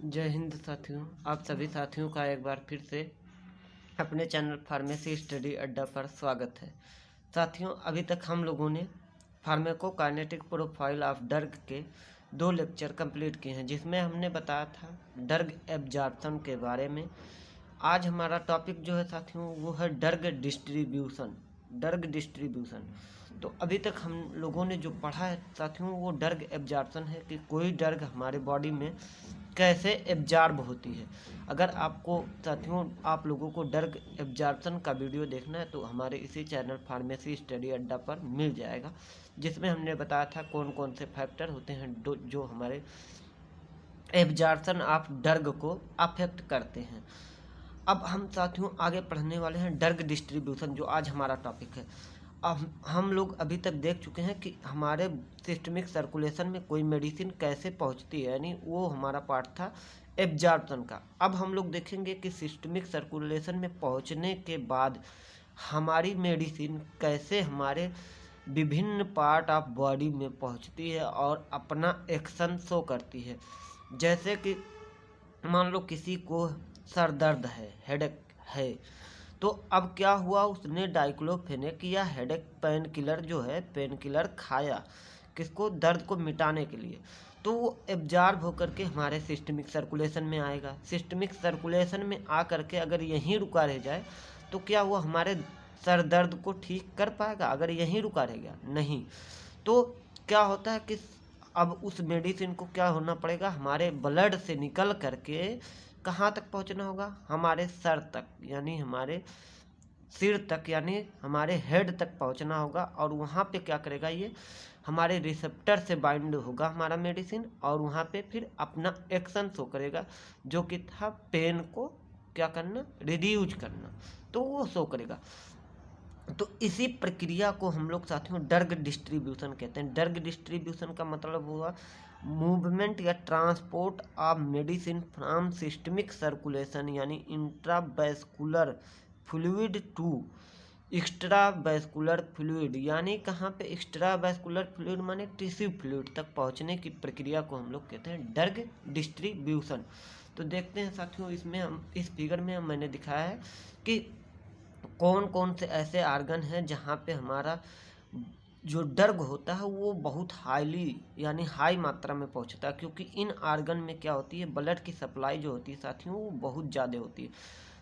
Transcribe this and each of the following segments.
जय हिंद साथियों। आप सभी साथियों का एक बार फिर से अपने चैनल फार्मेसी स्टडी अड्डा पर स्वागत है। साथियों, अभी तक हम लोगों ने फार्माकोकाइनेटिक प्रोफाइल ऑफ ड्रग के 2 लेक्चर कंप्लीट किए हैं, जिसमें हमने बताया था ड्रग एब्जॉर्प्शन के बारे में। आज हमारा टॉपिक जो है साथियों वो है ड्रग डिस्ट्रीब्यूशन। तो अभी तक हम लोगों ने जो पढ़ा है साथियों वो ड्रग एब्जॉर्प्शन है कि कोई ड्रग हमारे बॉडी में कैसे एब्जॉर्ब होती है। अगर आपको साथियों आप लोगों को ड्रग एब्जॉर्प्शन का वीडियो देखना है तो हमारे इसी चैनल फार्मेसी स्टडी अड्डा पर मिल जाएगा, जिसमें हमने बताया था कौन कौन से फैक्टर होते हैं जो हमारे एब्जॉर्प्शन ऑफ ड्रग को अफेक्ट करते हैं। अब हम साथियों आगे पढ़ने वाले हैं ड्रग डिस्ट्रीब्यूशन, जो आज हमारा टॉपिक है। अब हम लोग अभी तक देख चुके हैं कि हमारे सिस्टमिक सर्कुलेशन में कोई मेडिसिन कैसे पहुंचती है, यानी वो हमारा पार्ट था एब्जॉर्प्शन का। अब हम लोग देखेंगे कि सिस्टमिक सर्कुलेशन में पहुंचने के बाद हमारी मेडिसिन कैसे हमारे विभिन्न पार्ट ऑफ बॉडी में पहुंचती है और अपना एक्शन शो करती है। जैसे कि मान लो किसी को सर दर्द है, हेडेक है, तो अब क्या हुआ, उसने डाइक्लोफेनेक या हेडेक पेन किलर जो है पेन किलर खाया, किसको, दर्द को मिटाने के लिए। तो वो एब्जॉर्ब होकर के हमारे सिस्टमिक सर्कुलेशन में आएगा। सिस्टमिक सर्कुलेशन में आ करके अगर यहीं रुका रह जाए तो क्या हुआ, हमारे सर दर्द को ठीक कर पाएगा? अगर यहीं रुका रह गया नहीं, तो क्या होता है कि अब उस मेडिसिन को क्या होना पड़ेगा, हमारे ब्लड से निकल करके कहाँ तक पहुँचना होगा, हमारे सर तक, यानी हमारे सिर तक, यानी हमारे हेड तक पहुँचना होगा। और वहाँ पे क्या करेगा, ये हमारे रिसेप्टर से बाइंड होगा हमारा मेडिसिन, और वहाँ पे फिर अपना एक्शन शो करेगा, जो कि था पेन को क्या करना, रिड्यूज करना, तो वो शो करेगा। तो इसी प्रक्रिया को हम लोग साथियों ड्रग डिस्ट्रीब्यूशन कहते हैं। ड्रग डिस्ट्रीब्यूशन का मतलब हुआ मूवमेंट या transport of medicine from systemic circulation, यानी intravascular fluid to extravascular fluid, यानी कहाँ पे, एक्स्ट्रा वैस्कुलर फ्लूइड माने टिश्यू फ्लूइड तक पहुँचने की प्रक्रिया को हम लोग कहते हैं ड्रग डिस्ट्रीब्यूशन। तो देखते हैं साथियों, इसमें हम इस फिगर में मैंने दिखाया है कि कौन कौन से ऐसे आर्गन हैं जहाँ पे हमारा जो ड्रग होता है वो बहुत हाईली, यानी हाई मात्रा में पहुँचता है। क्योंकि इन आर्गन में क्या होती है, ब्लड की सप्लाई जो होती है साथियों वो बहुत ज़्यादा होती है।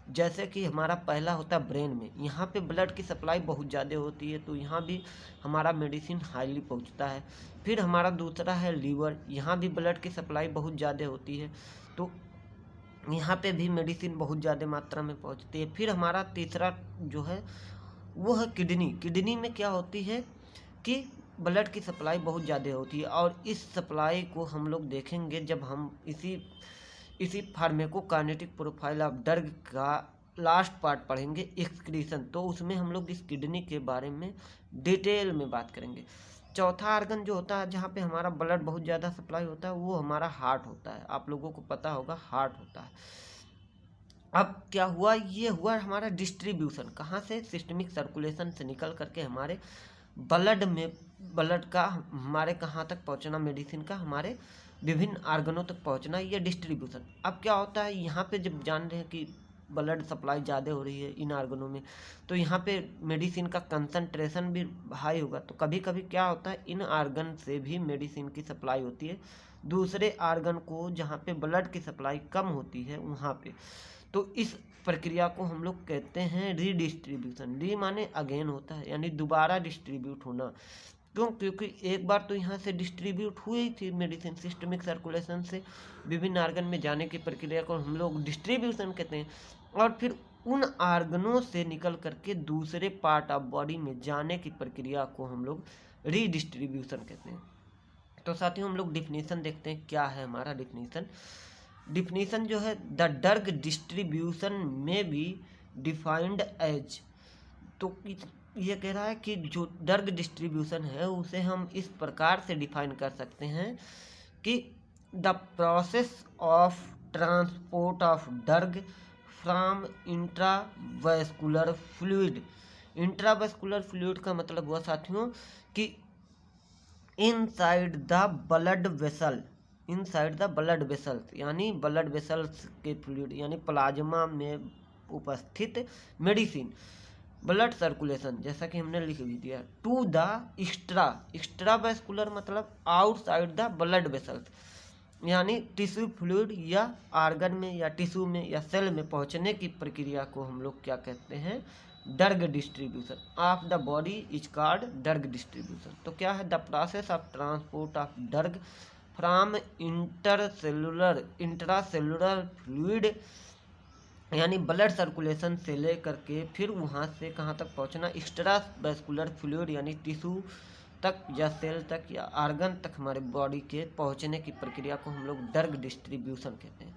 जैसे कि हमारा पहला होता है ब्रेन में, यहाँ पे ब्लड की सप्लाई बहुत ज़्यादा होती है, तो यहाँ भी हमारा मेडिसिन हाईली पहुँचता है। फिर हमारा दूसरा है लीवर, यहाँ भी ब्लड की सप्लाई बहुत ज़्यादा होती है, तो यहाँ पे भी मेडिसिन बहुत ज़्यादा मात्रा में पहुँचती है। फिर हमारा तीसरा जो है वो है किडनी। किडनी में क्या होती है कि ब्लड की सप्लाई बहुत ज़्यादा होती है, और इस सप्लाई को हम लोग देखेंगे जब हम इसी फार्माकोकाइनेटिक प्रोफाइल ऑफ ड्रग का लास्ट पार्ट पढ़ेंगे, एक्सक्रीशन, तो उसमें हम लोग इस किडनी के बारे में डिटेल में बात करेंगे। चौथा आर्गन जो होता है जहाँ पे हमारा ब्लड बहुत ज़्यादा सप्लाई होता है वो हमारा हार्ट होता है। आप लोगों को पता होगा हार्ट होता है। अब क्या हुआ, ये हुआ हमारा डिस्ट्रीब्यूशन, कहाँ से, सिस्टमिक सर्कुलेशन से निकल करके हमारे ब्लड में, ब्लड का हमारे कहाँ तक पहुँचना, मेडिसिन का हमारे विभिन्न आर्गनों तक पहुँचना, ये डिस्ट्रीब्यूशन। अब क्या होता है, यहाँ पे जब जान रहे हैं कि ब्लड सप्लाई ज़्यादा हो रही है इन आर्गनों में, तो यहाँ पे मेडिसिन का कंसंट्रेशन भी हाई होगा, तो कभी कभी क्या होता है, इन आर्गन से भी मेडिसिन की सप्लाई होती है दूसरे आर्गन को जहाँ पे ब्लड की सप्लाई कम होती है वहाँ पे। तो इस प्रक्रिया को हम लोग कहते हैं रीडिस्ट्रीब्यूशन। री माने अगेन होता है, यानी दोबारा डिस्ट्रीब्यूट होना। क्यों? क्योंकि एक बार तो यहाँ से डिस्ट्रीब्यूट हुई थी मेडिसिन, सिस्टमिक सर्कुलेशन से विभिन्न आर्गन में जाने की प्रक्रिया को हम लोग डिस्ट्रीब्यूशन कहते हैं, और फिर उन आर्गनों से निकल करके दूसरे पार्ट ऑफ बॉडी में जाने की प्रक्रिया को हम लोग रीडिस्ट्रीब्यूशन कहते हैं। तो साथियों हम लोग डिफिनीशन देखते हैं, क्या है हमारा डिफिनीशन। डिफिनीशन जो है, द ड्रग डिस्ट्रीब्यूशन में बी डिफाइंड एज, तो ये कह रहा है कि जो ड्रग डिस्ट्रीब्यूशन है उसे हम इस प्रकार से डिफाइन कर सकते हैं कि the process of transport of drug from intravascular fluid. Intravascular fluid का मतलब हुआ साथियों कि inside the blood vessel, inside the blood vessels, यानी ब्लड वेसल्स के फ्लूइड यानी प्लाज्मा में उपस्थित मेडिसिन ब्लड सर्कुलेशन, जैसा कि हमने लिख भी दिया, टू द एक्स्ट्रा वेस्कुलर मतलब आउटसाइड द ब्लड वेसल्स, यानी टिश्यू फ्लूइड या आर्गन में या टिश्यू में या सेल में पहुंचने की प्रक्रिया को हम लोग क्या कहते हैं, drug distribution of the body is called drug distribution. तो क्या है, the process of transport of drug from intracellular fluid यानी ब्लड सर्कुलेशन से लेकर के फिर वहाँ से कहाँ तक पहुँचना, एक्स्ट्रा वेस्कुलर फ्लूइड यानी टिश्यू तक या सेल तक या आर्गन तक हमारे बॉडी के पहुँचने की प्रक्रिया को हम लोग ड्रग डिस्ट्रीब्यूशन कहते हैं।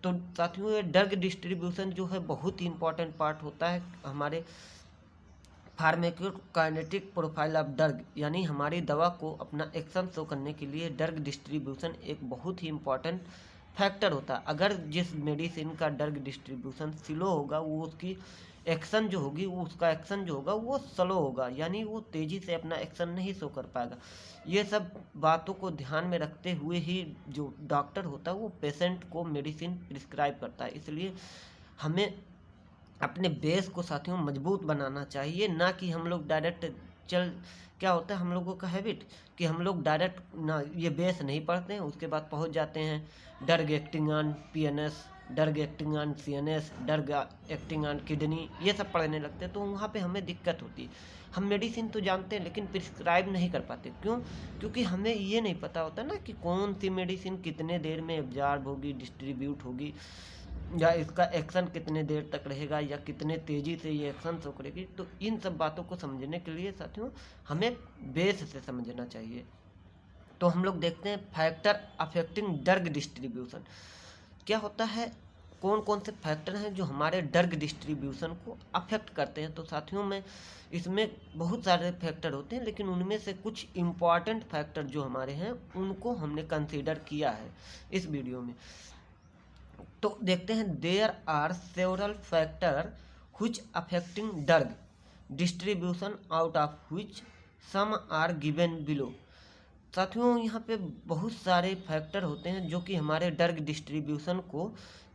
तो साथियों ये ड्रग डिस्ट्रीब्यूशन जो है बहुत ही इंपॉर्टेंट पार्ट होता है हमारे फार्माकोकाइनेटिक प्रोफाइल ऑफ ड्रग, यानी हमारी दवा को अपना एक्शन शो करने के लिए ड्रग डिस्ट्रीब्यूशन एक बहुत ही इंपॉर्टेंट फैक्टर होता है। अगर जिस मेडिसिन का ड्रग डिस्ट्रीब्यूशन स्लो होगा वो उसकी एक्शन जो होगी वो उसका एक्शन जो होगा वो स्लो होगा, यानी वो तेज़ी से अपना एक्शन नहीं शो कर पाएगा। ये सब बातों को ध्यान में रखते हुए ही जो डॉक्टर होता है वो पेशेंट को मेडिसिन प्रिस्क्राइब करता है। इसलिए हमें अपने बेस को साथियों मजबूत बनाना चाहिए, ना कि हम लोग डायरेक्ट क्या होता है हम लोगों का हैबिट कि हम लोग डायरेक्ट ना ये बेस नहीं पढ़ते हैं, उसके बाद पहुंच जाते हैं drug acting on PNS, drug acting on CNS, drug acting on kidney, ये सब पढ़ने लगते हैं। तो वहाँ पे हमें दिक्कत होती है। हम मेडिसिन तो जानते हैं लेकिन प्रिस्क्राइब नहीं कर पाते, क्यों? क्योंकि हमें ये नहीं पता होता ना कि कौन सी मेडिसिन कितने देर में एब्जॉर्ब होगी, डिस्ट्रीब्यूट होगी, या इसका एक्शन कितने देर तक रहेगा, या कितने तेज़ी से ये एक्शन शो करेगी। तो इन सब बातों को समझने के लिए साथियों हमें बेस से समझना चाहिए। तो हम लोग देखते हैं फैक्टर अफेक्टिंग ड्रग डिस्ट्रीब्यूशन क्या होता है, कौन कौन से फैक्टर हैं जो हमारे ड्रग डिस्ट्रीब्यूशन को अफेक्ट करते हैं। तो साथियों में इसमें बहुत सारे फैक्टर होते हैं, लेकिन उनमें से कुछ इम्पॉर्टेंट फैक्टर जो हमारे हैं उनको हमने कंसीडर किया है इस वीडियो में। तो देखते हैं, there are several factor which affecting drug distribution out of which some are given below. साथियों यहाँ पे बहुत सारे फैक्टर होते हैं जो कि हमारे ड्रग डिस्ट्रीब्यूशन को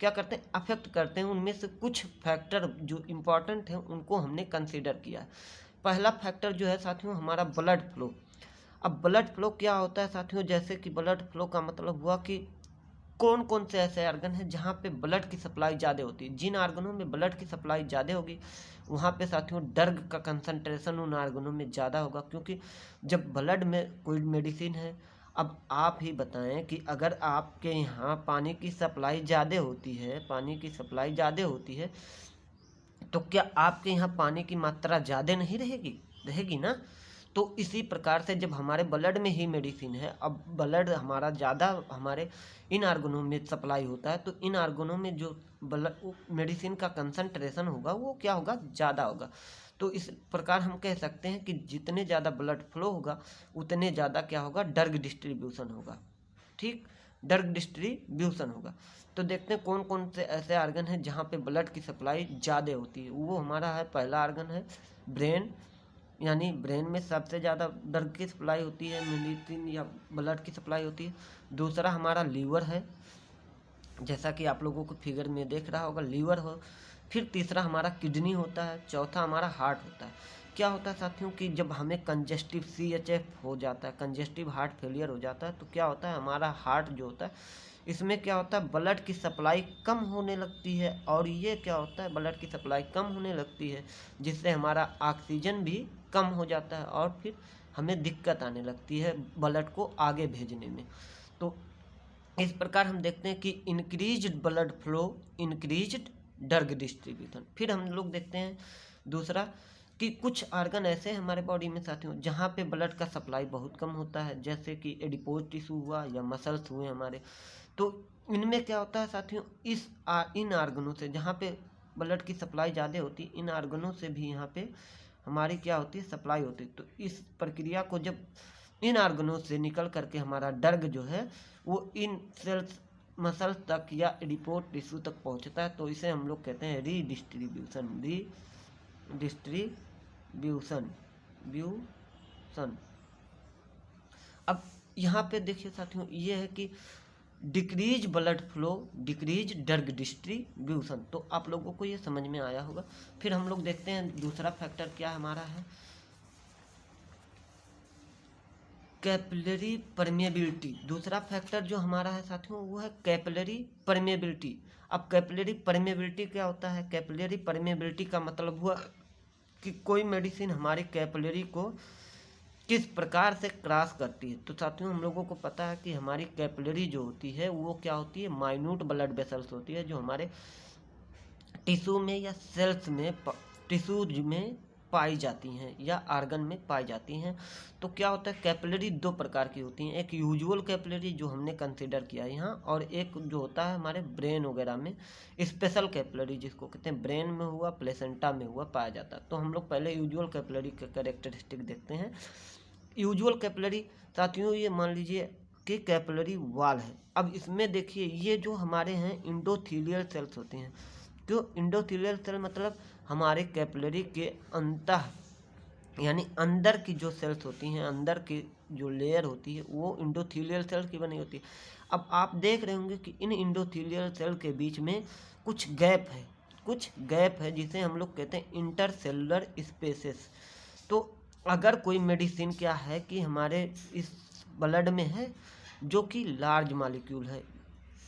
क्या करते हैं, अफेक्ट करते हैं। उनमें से कुछ फैक्टर जो इम्पोर्टेंट हैं उनको हमने कंसीडर किया है। पहला फैक्टर जो है साथियों हमारा ब्लड फ्लो। अब ब्लड फ्लो क्या होता है साथियों, जैसे कि ब्लड फ्लो का मतलब हुआ कि कौन कौन से ऐसे ऑर्गन हैं जहाँ पे ब्लड की सप्लाई ज़्यादा होती है। जिन ऑर्गनों में ब्लड की सप्लाई ज़्यादा होगी वहाँ पे साथियों ड्रग का कंसंट्रेशन उन ऑर्गनों में ज़्यादा होगा, क्योंकि जब ब्लड में कोई मेडिसिन है, अब आप ही बताएं कि अगर आपके यहाँ पानी की सप्लाई ज़्यादा होती है, तो क्या आपके यहाँ पानी की मात्रा ज़्यादा नहीं रहेगी ना। तो इसी प्रकार से जब हमारे ब्लड में ही मेडिसिन है, अब ब्लड हमारा ज़्यादा हमारे इन आर्गनों में सप्लाई होता है, तो इन आर्गनों में जो ब्लड मेडिसिन का कंसंट्रेशन होगा वो क्या होगा, ज़्यादा होगा। तो इस प्रकार हम कह सकते हैं कि जितने ज़्यादा ब्लड फ्लो होगा उतने ज़्यादा क्या होगा, ड्रग डिस्ट्रीब्यूशन होगा। ठीक, ड्रग डिस्ट्रीब्यूशन होगा। तो देखते हैं कौन कौन से ऐसे आर्गन हैं जहाँ पे ब्लड की सप्लाई ज़्यादा होती है। वो हमारा है, पहला आर्गन है ब्रेन, यानी ब्रेन में सबसे ज़्यादा ड्रग की सप्लाई होती है, मेडिसिन या ब्लड की सप्लाई होती है। दूसरा हमारा लीवर है, जैसा कि आप लोगों को फिगर में देख रहा होगा, लीवर हो। फिर तीसरा हमारा किडनी होता है, चौथा हमारा हार्ट होता है। क्या होता है साथियों कि जब हमें कंजेस्टिव CHF हो जाता है, कंजेस्टिव हार्ट फेलियर हो जाता है, तो क्या होता है हमारा हार्ट जो होता है इसमें क्या होता है, ब्लड की सप्लाई कम होने लगती है। और ये क्या होता है, ब्लड की सप्लाई कम होने लगती है जिससे हमारा ऑक्सीजन भी कम हो जाता है और फिर हमें दिक्कत आने लगती है ब्लड को आगे भेजने में। तो इस प्रकार हम देखते हैं कि increased blood flow increased drug distribution. फिर हम लोग देखते हैं दूसरा कि कुछ आर्गन ऐसे हैं हमारे बॉडी में साथियों जहाँ पे ब्लड का सप्लाई बहुत कम होता है, जैसे कि एडिपोज टिश्यू हुआ या मसल्स हुए हमारे। तो इनमें क्या होता है साथियों, इन आर्गनों से जहाँ पे ब्लड की सप्लाई ज़्यादा होती है, इन आर्गनों से भी यहाँ पे हमारी क्या होती है, सप्लाई होती है। तो इस प्रक्रिया को जब इन आर्गनों से निकल करके हमारा ड्रग जो है वो इन सेल्स मसल्स तक या एडिपोज टिश्यू तक पहुंचता है, तो इसे हम लोग कहते हैं रीडिस्ट्रीब्यूशन। अब यहाँ पे देखिए साथियों ये है कि decrease blood flow, decrease drug distribution. तो आप लोगों को ये समझ में आया होगा। फिर हम लोग देखते हैं दूसरा फैक्टर क्या हमारा है, कैपिलरी परमेबिलिटी। दूसरा फैक्टर जो हमारा है साथियों वो है कैपिलरी परमेबिलिटी। अब कैपिलरी परमेबिलिटी क्या होता है? कैपिलरी परमेबिलिटी का मतलब हुआ कि कोई मेडिसिन हमारे कैपिलरी को किस प्रकार से क्रॉस करती है। तो साथियों हम लोगों को पता है कि हमारी कैपिलरी जो होती है वो क्या होती है, माइन्यूट ब्लड वेसल्स होती है, जो हमारे टिश्यू में या सेल्स में, टिश्यूज में पाई जाती हैं या आर्गन में पाई जाती हैं। तो क्या होता है, कैपिलरी दो प्रकार की होती हैं, एक यूजुअल कैपिलरी जो हमने कंसीडर किया यहाँ, और एक जो होता है हमारे ब्रेन वगैरह में स्पेशल कैपिलरी, जिसको कहते हैं ब्रेन में हुआ, प्लेसेंटा में हुआ पाया जाता है। तो हम लोग पहले यूजुअल कैपिलरी के कैरेक्टरिस्टिक देखते हैं। यूजुअल कैपिलरी साथियों ये मान लीजिए कि कैपिलरी वॉल है। अब इसमें देखिए ये जो हमारे हैं इंडोथीलियल सेल्स होते हैं। क्यों इंडोथीलियल सेल? मतलब हमारे कैपिलरी के अंतः यानी अंदर की जो सेल्स होती हैं, अंदर की जो लेयर होती है वो इंडोथीलियल सेल की बनी होती है। अब आप देख रहे होंगे कि इन इंडोथीलियल सेल के बीच में कुछ गैप है जिसे हम लोग कहते हैं इंटरसेलुलर स्पेसेस। तो अगर कोई मेडिसिन क्या है कि हमारे इस ब्लड में है जो कि लार्ज मॉलिक्यूल है,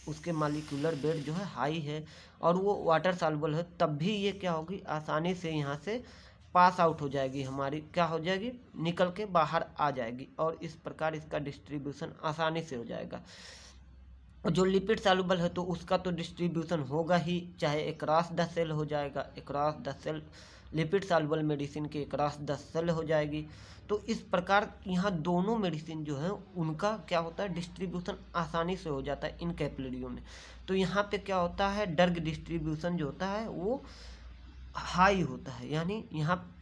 उसके मॉलिक्यूलर वेट जो है हाई है और वो वाटर सॉल्युबल है, तब भी ये क्या होगी, आसानी से यहाँ से पास आउट हो जाएगी, हमारी क्या हो जाएगी, निकल के बाहर आ जाएगी, और इस प्रकार इसका डिस्ट्रीब्यूशन आसानी से हो जाएगा। और जो लिपिड सॉल्युबल है तो उसका तो डिस्ट्रीब्यूशन होगा ही, चाहे अक्रॉस द सेल हो जाएगा, across the cell lipid soluble medicine के अक्रॉस द सेल हो जाएगी। तो इस प्रकार यहाँ दोनों मेडिसिन जो है उनका क्या होता है, डिस्ट्रीब्यूशन आसानी से हो जाता है इन कैपिलरियों में। तो यहाँ पे क्या होता है, ड्रग डिस्ट्रीब्यूशन जो होता है वो हाई होता है, यानी यहाँ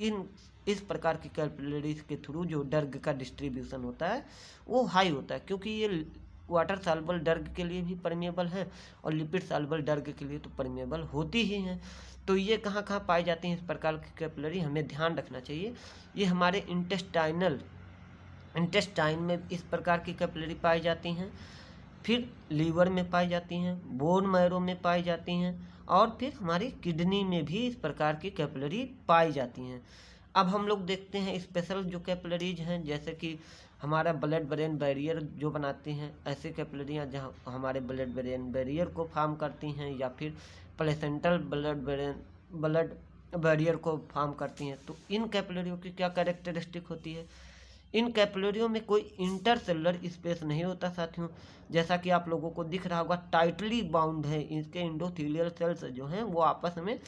इस प्रकार की कैपिलरीज के थ्रू जो ड्रग का डिस्ट्रीब्यूशन होता है वो हाई होता है, क्योंकि ये वाटर सॉल्युबल ड्रग के लिए भी परमेबल है और लिपिड सॉल्युबल ड्रग के लिए तो परमेबल होती ही हैं। तो ये कहाँ कहाँ पाई जाती हैं इस प्रकार की कैपिलरी, हमें ध्यान रखना चाहिए। ये हमारे इंटेस्टाइन में इस प्रकार की कैपिलरी पाई जाती हैं, फिर लीवर में पाई जाती हैं, बोन मैरो में पाई जाती हैं, और फिर हमारी किडनी में भी इस प्रकार की कैपिलरी पाई जाती हैं। अब हम लोग देखते हैं स्पेशल जो कैपिलरीज हैं, जैसे कि हमारा ब्लड ब्रेन बैरियर जो बनाती हैं, ऐसे कैपिलरियाँ जहाँ हमारे ब्लड ब्रेन बैरियर को फॉर्म करती हैं, या फिर प्लेसेंटल ब्लड बैरियर को फॉर्म करती हैं। तो इन कैपिलरियों की क्या कैरेक्टरिस्टिक होती है, इन कैपिलरियों में कोई इंटरसेलुलर स्पेस नहीं होता साथियों, जैसा कि आप लोगों को दिख रहा होगा टाइटली बाउंड है, इसके इंडोथीलियल सेल्स जो हैं वो आपस में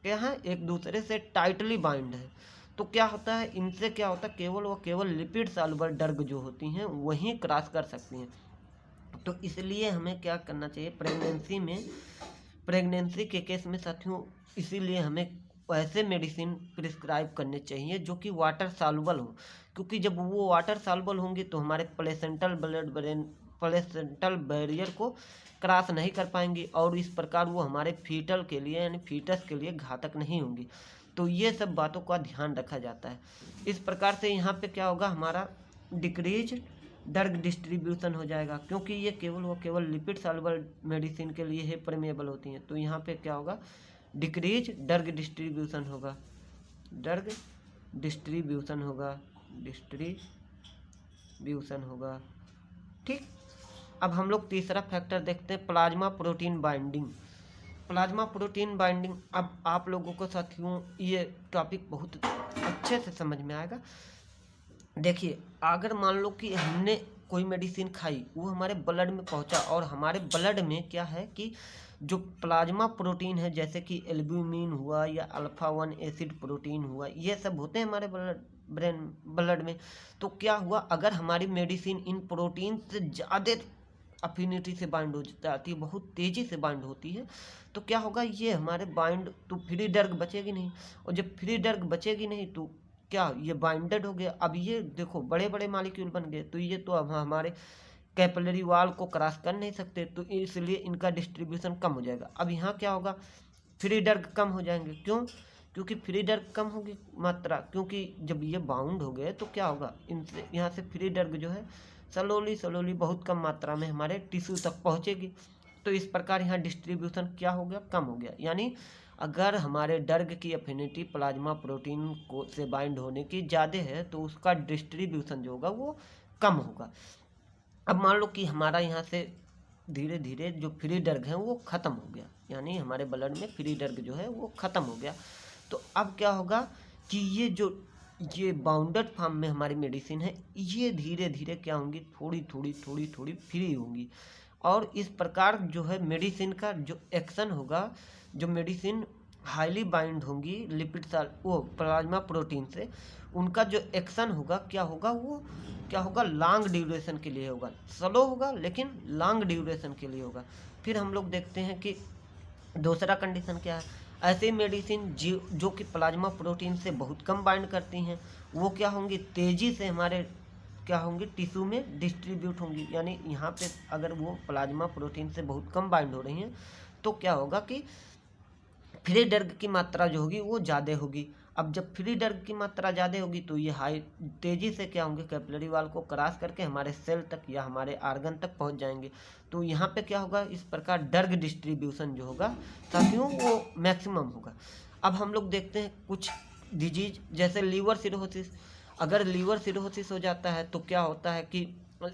क्या है, एक दूसरे से टाइटली बाइंड है। तो क्या होता है, इनसे क्या होता है, केवल लिपिड सॉल्युबल ड्रग जो होती हैं वहीं क्रॉस कर सकती हैं। तो इसलिए हमें क्या करना चाहिए, प्रेगनेंसी के केस में साथियों, इसीलिए हमें ऐसे मेडिसिन प्रिस्क्राइब करने चाहिए जो कि वाटर सॉल्युबल हो, क्योंकि जब वो वाटर सॉल्युबल होंगी तो हमारे प्लेसेंटल बैरियर को क्रॉस नहीं कर पाएंगी, और इस प्रकार वो हमारे फीटल के लिए यानी फीटस के लिए घातक नहीं होंगी। तो ये सब बातों का ध्यान रखा जाता है। इस प्रकार से यहाँ पे क्या होगा, हमारा डिक्रीज ड्रग डिस्ट्रीब्यूशन हो जाएगा, क्योंकि ये केवल लिपिड सॉल्युबल मेडिसिन के लिए ही परमेबल होती हैं। तो यहाँ पे क्या होगा, डिक्रीज ड्रग डिस्ट्रीब्यूशन होगा, डिस्ट्रीब्यूशन होगा। ठीक, अब हम लोग तीसरा फैक्टर देखते हैं, प्लाज्मा प्रोटीन बाइंडिंग। अब आप लोगों को साथियों ये टॉपिक बहुत अच्छे से समझ में आएगा। देखिए, अगर मान लो कि हमने कोई मेडिसिन खाई, वो हमारे ब्लड में पहुंचा, और हमारे ब्लड में क्या है कि जो प्लाज्मा प्रोटीन है, जैसे कि एल्ब्यूमिन हुआ या अल्फा 1 एसिड प्रोटीन हुआ, ये सब होते हैं हमारे ब्लड में। तो क्या हुआ, अगर हमारी मेडिसिन इन प्रोटीन से ज़्यादा अफिनिटी से बाइंड हो जाती है, बहुत तेज़ी से बाइंड होती है, तो क्या होगा, ये हमारे बाइंड तो फ्री ड्रग बचेगी नहीं, और जब फ्री ड्रग बचेगी नहीं तो क्या, ये बाइंडेड हो गया। अब ये देखो बड़े बड़े मॉलिक्यूल बन गए, तो ये तो अब हमारे कैपिलरी वॉल को क्रॉस कर नहीं सकते, तो इसलिए इनका डिस्ट्रीब्यूशन कम हो जाएगा। अब यहाँ क्या होगा, फ्री ड्रग कम हो जाएंगे, क्यों, क्योंकि फ्री ड्रग कम होगी मात्रा, क्योंकि जब ये बाउंड हो गए तो क्या होगा, इनसे यहाँ से फ्री ड्रग जो है स्लोली बहुत कम मात्रा में हमारे टिश्यू तक पहुँचेगी। तो इस प्रकार यहाँ डिस्ट्रीब्यूशन क्या हो गया, कम हो गया। यानी अगर हमारे ड्रग की एफिनिटी प्लाज्मा प्रोटीन को से बाइंड होने की ज़्यादा है तो उसका डिस्ट्रीब्यूशन जो होगा वो कम होगा। अब मान लो कि हमारा यहाँ से धीरे धीरे जो फ्री ड्रग है वो ख़त्म हो गया, यानी हमारे ब्लड में फ्री ड्रग जो है वो ख़त्म हो गया। तो अब क्या होगा कि ये बाउंडेड फॉर्म में हमारी मेडिसिन है, ये धीरे धीरे क्या होंगी, थोड़ी थोड़ी फ्री होंगी। और इस प्रकार जो है मेडिसिन का जो एक्शन होगा, जो मेडिसिन हाईली बाइंड होंगी लिपिड वो प्लाज्मा प्रोटीन से, उनका जो एक्शन होगा क्या होगा, वो क्या होगा, लॉन्ग ड्यूरेशन के लिए होगा। स्लो होगा लेकिन लॉन्ग ड्यूरेशन के लिए होगा। फिर हम लोग देखते हैं कि दूसरा कंडीशन क्या है, ऐसी मेडिसिन जो कि प्लाज्मा प्रोटीन से बहुत कम बाइंड करती हैं, वो क्या होंगी, तेज़ी से हमारे क्या होंगी, टिश्यू में डिस्ट्रीब्यूट होंगी। यानी यहाँ पे अगर वो प्लाज्मा प्रोटीन से बहुत कम बाइंड हो रही हैं तो क्या होगा कि फ्री ड्रग की मात्रा जो होगी वो ज़्यादा होगी। अब जब फ्री ड्रग की मात्रा ज़्यादा होगी तो ये हाई तेज़ी से क्या होंगे, कैपिलरी वॉल को क्रॉस करके हमारे सेल तक या हमारे आर्गन तक पहुंच जाएंगे। तो यहाँ पे क्या होगा, इस प्रकार ड्रग डिस्ट्रीब्यूशन जो होगा साथियों वो मैक्सिमम होगा। अब हम लोग देखते हैं कुछ डिजीज जैसे लीवर सिरोसिस। अगर लीवर सिरोसिस हो जाता है तो क्या होता है कि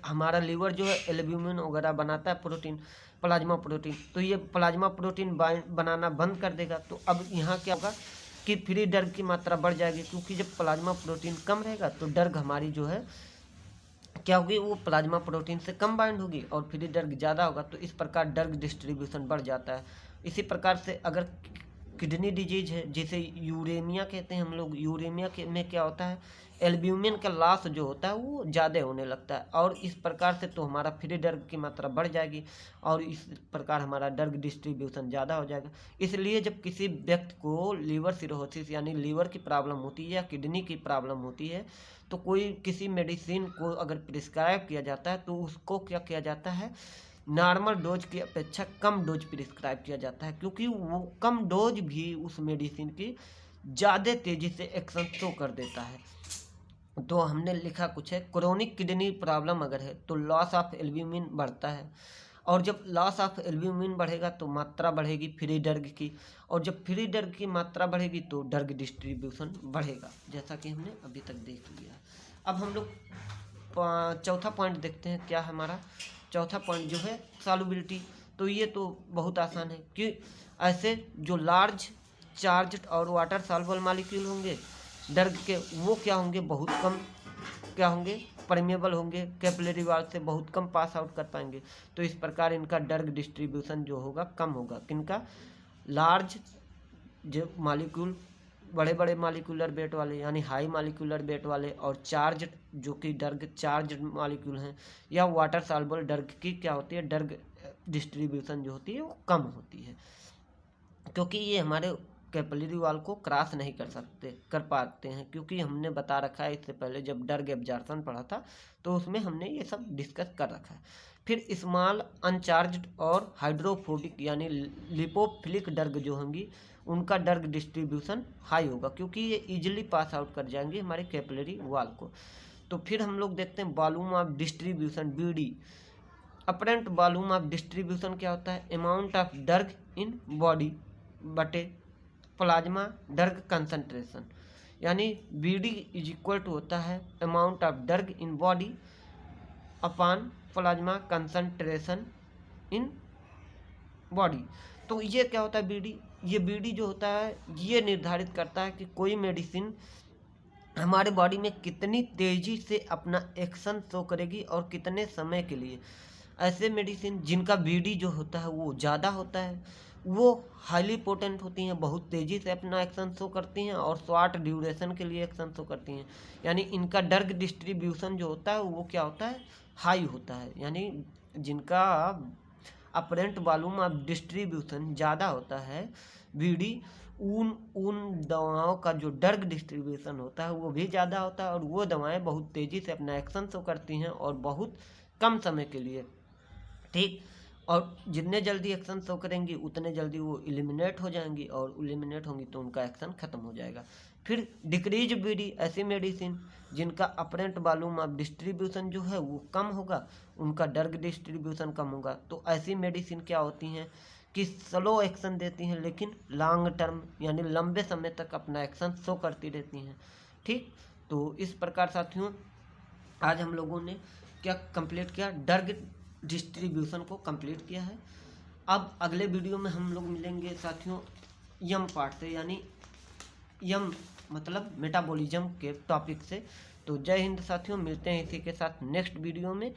हमारा लीवर जो है एल्ब्यूमिन वगैरह बनाता है प्रोटीन, प्लाज्मा प्रोटीन, तो ये प्लाज्मा प्रोटीन बनाना बंद कर देगा। तो अब यहाँ क्या होगा कि फ्री ड्रग की मात्रा बढ़ जाएगी, क्योंकि जब प्लाज्मा प्रोटीन कम रहेगा तो ड्रग हमारी जो है क्या होगी, वो प्लाज्मा प्रोटीन से कम बाइंड होगी और फ्री ड्रग ज़्यादा होगा। तो इस प्रकार ड्रग डिस्ट्रीब्यूशन बढ़ जाता है। इसी प्रकार से अगर किडनी डिजीज है जिसे यूरेमिया कहते हैं हम लोग, यूरेमिया में क्या होता है, एल्ब्यूमिन का लॉस जो होता है वो ज़्यादा होने लगता है और इस प्रकार से तो हमारा फ्री ड्रग की मात्रा बढ़ जाएगी और इस प्रकार हमारा ड्रग डिस्ट्रीब्यूशन ज़्यादा हो जाएगा। इसलिए जब किसी व्यक्ति को लीवर सिरोसिस यानी लीवर की प्रॉब्लम होती है या किडनी की प्रॉब्लम होती है तो कोई किसी मेडिसिन को अगर प्रिस्क्राइब किया जाता है तो उसको क्या किया जाता है, नॉर्मल डोज की अपेक्षा कम डोज प्रिस्क्राइब किया जाता है, क्योंकि वो कम डोज भी उस मेडिसिन की ज़्यादा तेज़ी से एक्शन शो कर देता है। तो हमने लिखा कुछ है, क्रोनिक किडनी प्रॉब्लम अगर है तो लॉस ऑफ एल्ब्यूमिन बढ़ता है और जब लॉस ऑफ एल्ब्यूमिन बढ़ेगा तो मात्रा बढ़ेगी फ्री ड्रग की, और जब फ्री ड्रग की मात्रा बढ़ेगी तो ड्रग डिस्ट्रीब्यूशन बढ़ेगा, जैसा कि हमने अभी तक देख लिया। अब हम लोग चौथा पॉइंट देखते हैं। क्या है हमारा चौथा पॉइंट जो है, सॉल्युबिलिटी। तो ये तो बहुत आसान है कि ऐसे जो लार्ज चार्ज और वाटर सॉल्युबल मॉलिक्यूल होंगे ड्रग के, वो क्या होंगे, बहुत कम क्या होंगे, परमेबल होंगे, कैपिलरी वॉल से बहुत कम पास आउट कर पाएंगे। तो इस प्रकार इनका ड्रग डिस्ट्रीब्यूशन जो होगा कम होगा। किनका, लार्ज जो मॉलिक्यूल, बड़े बड़े मॉलिक्यूलर वेट वाले यानी हाई मॉलिक्यूलर वेट वाले, और चार्ज जो कि ड्रग चार्ज मॉलिक्यूल हैं, या वाटर सॉल्युबल ड्रग की क्या होती है, ड्रग डिस्ट्रीब्यूशन जो होती है वो कम होती है, क्योंकि ये हमारे कैपिलरी वॉल को क्रॉस नहीं कर पाते हैं। क्योंकि हमने बता रखा है इससे पहले जब ड्रग एब्जॉर्प्शन पढ़ा था तो उसमें हमने ये सब डिस्कस कर रखा है। फिर स्मॉल अनचार्ज्ड और हाइड्रोफोबिक यानी लिपोफिलिक ड्रग जो होंगी उनका ड्रग डिस्ट्रीब्यूशन हाई होगा, क्योंकि ये इजीली पास आउट कर जाएंगे हमारे कैपिलरी वॉल को। तो फिर हम लोग देखते हैं volume of distribution, BD। Apparent volume of distribution क्या होता है, amount of drug in body बटे प्लाज्मा ड्रग कंसंट्रेशन, यानी BD इज इक्वल टू होता है amount of drug in body upon plasma concentration in body. तो ये क्या होता है BD, ये BD जो होता है ये निर्धारित करता है कि कोई मेडिसिन हमारे बॉडी में कितनी तेज़ी से अपना एक्शन शो करेगी और कितने समय के लिए। ऐसे मेडिसिन जिनका BD जो होता है वो ज़्यादा होता है वो हाईली पोटेंट होती हैं, बहुत तेज़ी से अपना एक्शन शो करती हैं और शॉर्ट ड्यूरेशन के लिए एक्शन शो करती हैं। यानी इनका ड्रग डिस्ट्रीब्यूशन जो होता है वो क्या होता है, हाई होता है। यानी जिनका अपरेंट वॉल्यूम ऑफ डिस्ट्रीब्यूशन ज़्यादा होता है BD, उन दवाओं का जो ड्रग डिस्ट्रीब्यूशन होता है वो भी ज़्यादा होता है और वो दवाएं बहुत तेज़ी से अपना एक्शन शो करती हैं और बहुत कम समय के लिए। ठीक, और जितने जल्दी एक्शन शो करेंगी उतने जल्दी वो एलिमिनेट हो जाएंगी, और एलिमिनेट होंगी तो उनका एक्शन ख़त्म हो जाएगा। फिर डिक्रीज बीडी, ऐसी मेडिसिन जिनका अपरेंट वॉल्यूम ऑफ डिस्ट्रीब्यूशन जो है वो कम होगा, उनका ड्रग डिस्ट्रीब्यूशन कम होगा। तो ऐसी मेडिसिन क्या होती हैं कि स्लो एक्शन देती हैं लेकिन लॉन्ग टर्म यानी लंबे समय तक अपना एक्शन शो करती रहती हैं। ठीक, तो इस प्रकार साथियों आज हम लोगों ने क्या कंप्लीट किया, ड्रग डिस्ट्रीब्यूशन को कंप्लीट किया है। अब अगले वीडियो में हम लोग मिलेंगे साथियों यम पार्ट से, यानी यम मतलब मेटाबॉलिज्म के टॉपिक से। तो जय हिंद साथियों, मिलते हैं इसी के साथ नेक्स्ट वीडियो में।